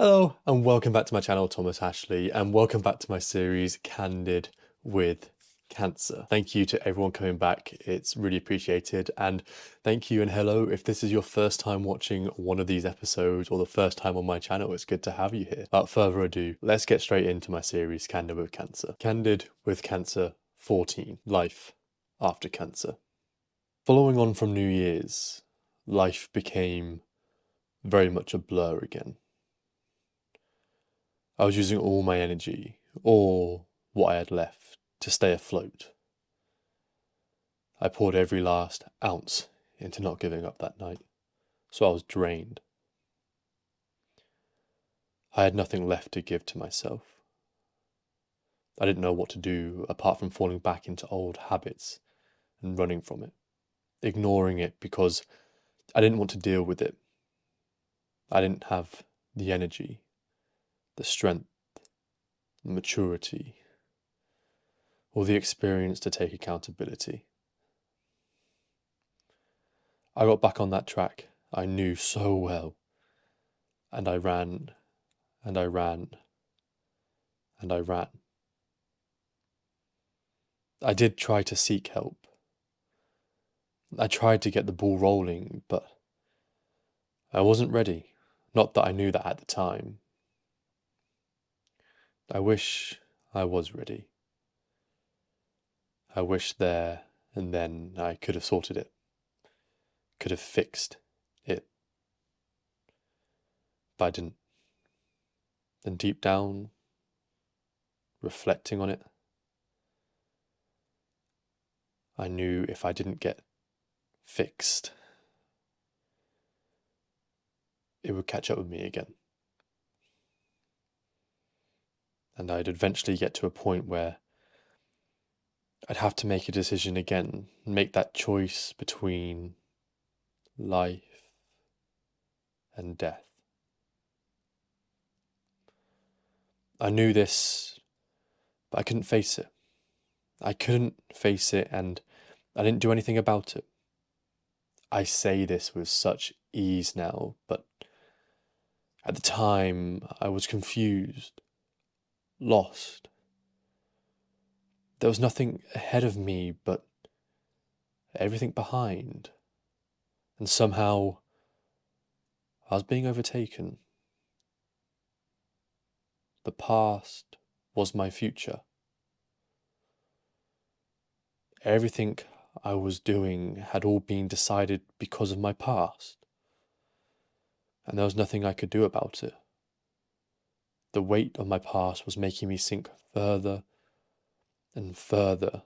Hello and welcome back to my channel, Thomas Ashley, and welcome back to my series Candid with Cancer. Thank you to everyone coming back, it's really appreciated, and thank you and hello if this is your first time watching one of these episodes or the first time on my channel. It's good to have you here. Without further ado, let's get straight into my series Candid with Cancer. Candid with Cancer 14, Life After Cancer. Following on from New Year's, life became very much a blur again. I was using all my energy, or what I had left, to stay afloat. I poured every last ounce into not giving up that night, so I was drained. I had nothing left to give to myself. I didn't know what to do apart from falling back into old habits and running from it, ignoring it because I didn't want to deal with it. I didn't have the energy, the strength, the maturity, or the experience to take accountability. I got back on that track I knew so well, and I ran, and I ran, and I ran. I did try to seek help. I tried to get the ball rolling, but I wasn't ready. Not that I knew that at the time. I wish I was ready. I wish there and then I could have sorted it, could have fixed it, but I didn't. And deep down, reflecting on it, I knew if I didn't get fixed, it would catch up with me again. And I'd eventually get to a point where I'd have to make a decision again, make that choice between life and death. I knew this, but I couldn't face it. I couldn't face it, and I didn't do anything about it. I say this with such ease now, but at the time I was confused, lost. There was nothing ahead of me but everything behind, and somehow I was being overtaken. The past was my future. Everything I was doing had all been decided because of my past, and there was nothing I could do about it. The weight of my past was making me sink further and further,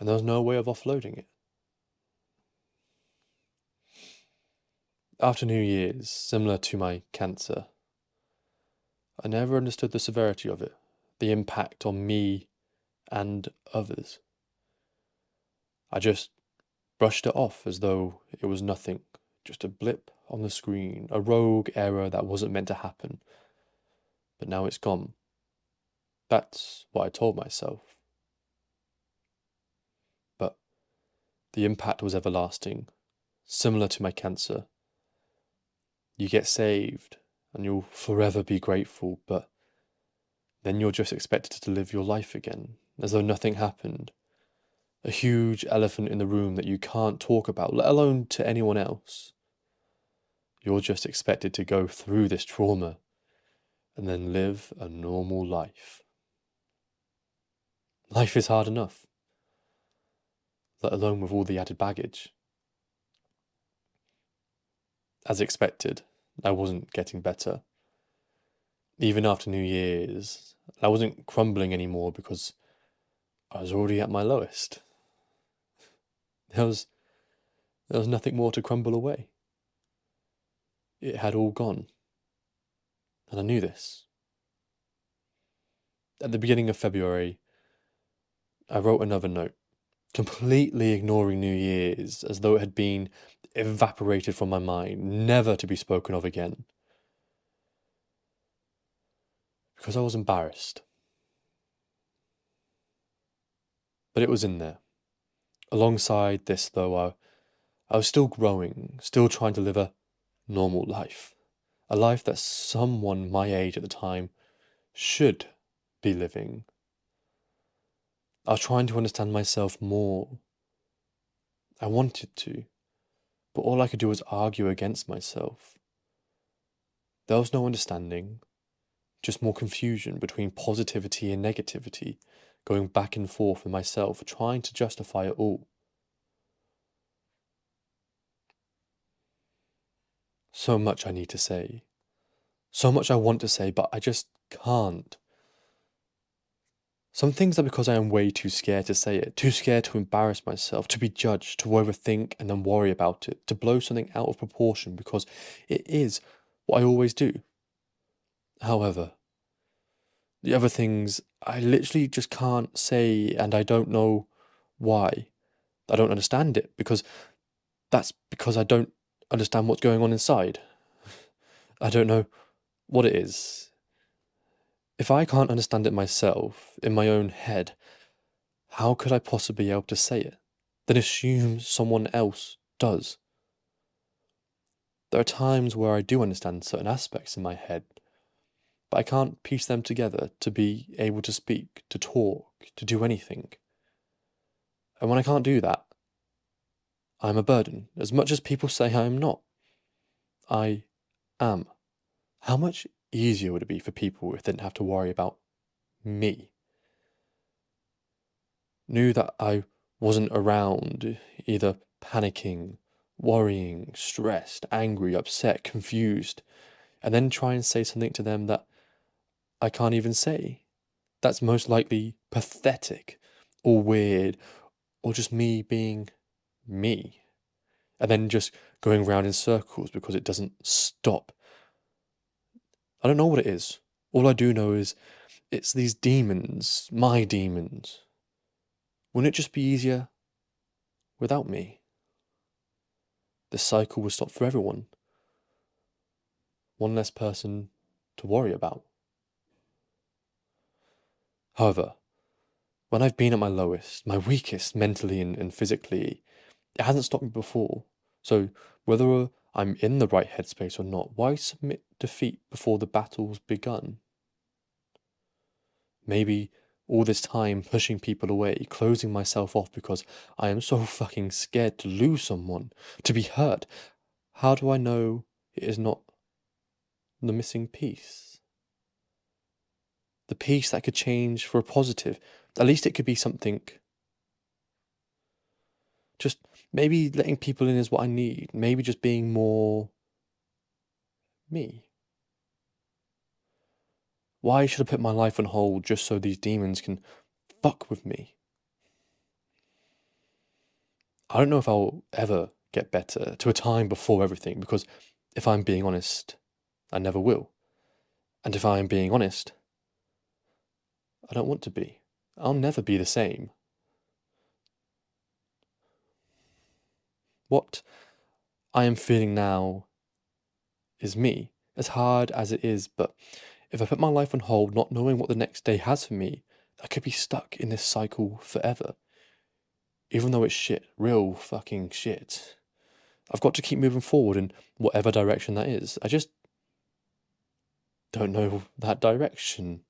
and there was no way of offloading it. After New Year's, similar to my cancer, I never understood the severity of it, the impact on me and others. I just brushed it off as though it was nothing, just a blip on the screen, a rogue error that wasn't meant to happen. But now it's gone. That's what I told myself. But the impact was everlasting, similar to my cancer. You get saved, and you'll forever be grateful, but then you're just expected to live your life again, as though nothing happened. A huge elephant in the room that you can't talk about, let alone to anyone else. You're just expected to go through this trauma and then live a normal life. Life is hard enough, let alone with all the added baggage. As expected, I wasn't getting better. Even after New Year's, I wasn't crumbling anymore because I was already at my lowest. There was nothing more to crumble away. It had all gone. And I knew this. At the beginning of February, I wrote another note, completely ignoring New Year's as though it had been evaporated from my mind, never to be spoken of again. Because I was embarrassed. But it was in there. Alongside this, though, I was still growing, still trying to live a normal life. a life that someone my age at the time should be living. I was trying to understand myself more. I wanted to, but all I could do was argue against myself. There was no understanding, just more confusion between positivity and negativity, going back and forth in myself, trying to justify it all. So much I need to say. So much I want to say, but I just can't. Some things are because I am way too scared to say it, too scared to embarrass myself, to be judged, to overthink and then worry about it, to blow something out of proportion because it is what I always do. However, the other things I literally just can't say, and I don't know why. I don't understand it because that's because I don't understand what's going on inside. I don't know what it is. If I can't understand it myself, in my own head, how could I possibly be able to say it? Then assume someone else does. There are times where I do understand certain aspects in my head, but I can't piece them together to be able to speak, to talk, to do anything. And when I can't do that, I'm a burden, as much as people say I am not. I am. How much easier would it be for people if they didn't have to worry about me? Knew that I wasn't around, either panicking, worrying, stressed, angry, upset, confused, and then try and say something to them that I can't even say. That's most likely pathetic, or weird, or just me being me. And then just going round in circles because it doesn't stop. I don't know what it is. All I do know is it's these demons, my demons. Wouldn't it just be easier without me? The cycle would stop for everyone. One less person to worry about. However, when I've been at my lowest, my weakest mentally and physically, it hasn't stopped me before. So whether I'm in the right headspace or not, why submit defeat before the battle's begun? Maybe all this time pushing people away, closing myself off because I am so fucking scared to lose someone, to be hurt. How do I know it is not the missing piece? The piece that could change for a positive. At least it could be something. Just maybe letting people in is what I need. Maybe just being more me. Why should I put my life on hold just so these demons can fuck with me? I don't know if I'll ever get better to a time before everything, because if I'm being honest, I never will. And if I'm being honest, I don't want to be. I'll never be the same. What I am feeling now is me, as hard as it is, but if I put my life on hold, not knowing what the next day has for me, I could be stuck in this cycle forever. Even though it's shit, real fucking shit. I've got to keep moving forward in whatever direction that is. I just don't know that direction.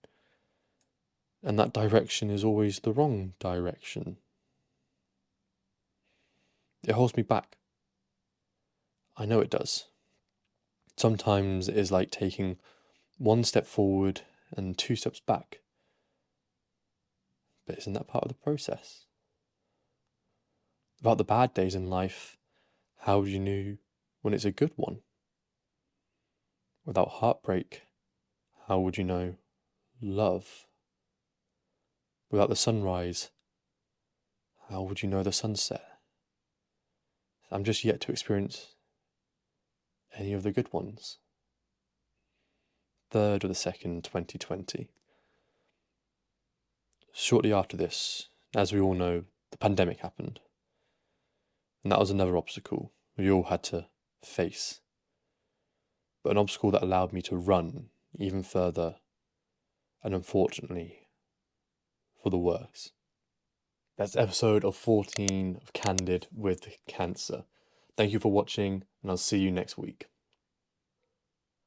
And that direction is always the wrong direction. It holds me back. I know it does. Sometimes it is like taking one step forward and two steps back. But isn't that part of the process? About the bad days in life, how do you know when it's a good one? Without heartbreak, how would you know love? Without the sunrise, how would you know the sunset? I'm just yet to experience any of the good ones. 3rd of the 2nd, 2020. Shortly after this, as we all know, the pandemic happened. And that was another obstacle we all had to face. But an obstacle that allowed me to run even further, and unfortunately, for the worse. That's episode of 14 of Candid with Cancer. Thank you for watching, and I'll see you next week.